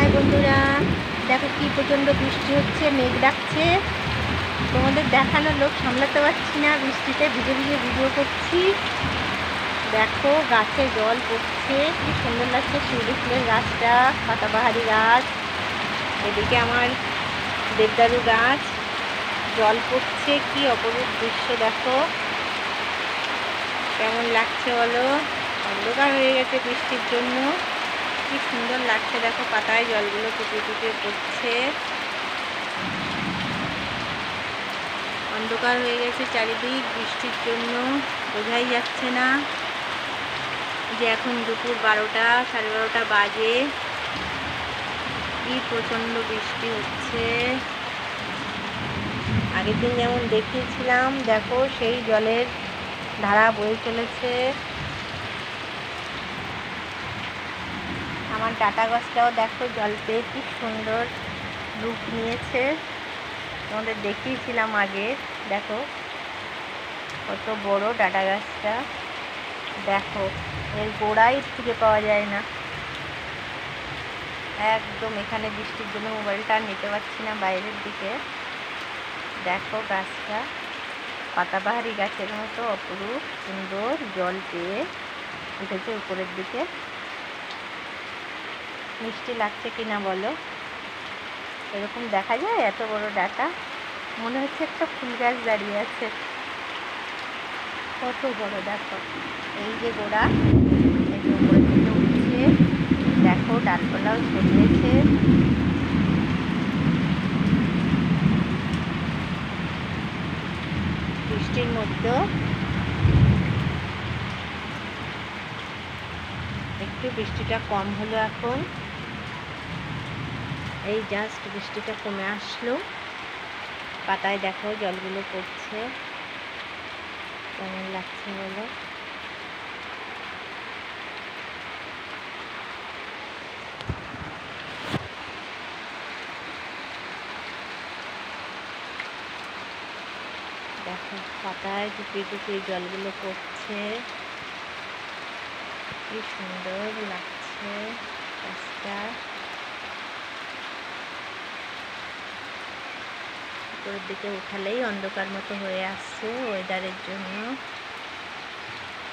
High বন্ধুরা, দেখো কি প্রচণ্ড বৃষ্টি হচ্ছে, মেঘ ডাকছে। তোমাদের দেখানোর লোক সামলাতে পারছি না, বৃষ্টিতে ভিজে ভিজে ভিডিও করছি। দেখো গাছে জল পড়ছে, কি সুন্দর লাগছে। শিউলি ফুলের গাছটা, পাতাবাহারি গাছ। এদিকে আমার দেবদারু গাছ, জল পড়ছে। কি অপরূপ দৃশ্য দেখো, কেমন লাগছে বলো। অন্ধকার হয়ে গেছে বৃষ্টির জন্য, কি সুন্দর লাগছে দেখো। পাতায় জলগুলো টুপে টুপে পড়ছে। অন্ধকার হয়ে গেছে চারিদিক বৃষ্টির জন্য, বোঝাই যাচ্ছে না যে এখন দুপুর 12টা, 12:30 বাজে। কি প্রচণ্ড বৃষ্টি হচ্ছে। আগের দিন যেমন দেখিয়েছিলাম, দেখো সেই জলের ধারা বয়ে চলেছে। আমার ডাটা গাছটাও দেখো জল পেয়ে কি সুন্দর রূপ নিয়েছে। তোমাদের দেখিয়েছিলাম আগে, দেখো কত বড় ডাটা গাছটা। দেখো এর গোড়াই খুঁজে পাওয়া যায় না একদম। এখানে বৃষ্টির জন্য মোবাইলটা নিতে পারছি না বাইরের দিকে। দেখো গাছটা পাতাবাহারি গাছের মতো অপরূপ সুন্দর জল পেয়ে উঠেছে উপরের দিকে। মিষ্টি লাগছে কিনা বলো। এরকম দেখা যায় এত বড় ডাটা, মনে হচ্ছে একটা ফুল গাছ দাঁড়িয়ে আছে। কত বড় দেখো, এই যে গোড়া, এই যে উপরের দিকে উঠছে। দেখো ডালপালাও ছড়িয়েছে। বৃষ্টির মধ্যে একটু বৃষ্টিটা কম হলো এখন। এই জাস্ট বৃষ্টিটা কমে আসলো। পাতায় দেখো জলগুলো পড়ছে, কেমন লাগছে বলো। দেখো পাতায় টুপি টুপি জলগুলো পড়ছে, কি সুন্দর লাগছে গাছটা। উপরের দিকে উঠালেই অন্ধকার মতো হয়ে আসছে ওয়েদারের জন্য।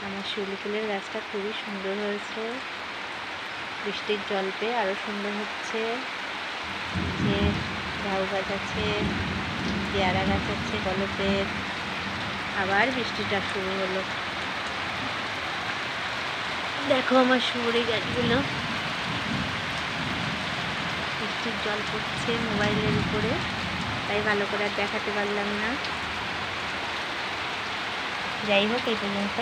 আমার শিউলি ফুলের গাছটা খুবই সুন্দর হয়েছে, বৃষ্টির জল পেয়ে আরও সুন্দর হচ্ছে। যে ঝাউ গাছ আছে, পেয়ারা গাছ আছে কলপের। আবার বৃষ্টিটা শুরু হলো। দেখো আমার সুপারি গাছগুলো, বৃষ্টির জল পড়ছে মোবাইলের উপরে, তাই ভালো করে আর দেখাতে পারলাম না। যাই হোক, এই পর্যন্ত।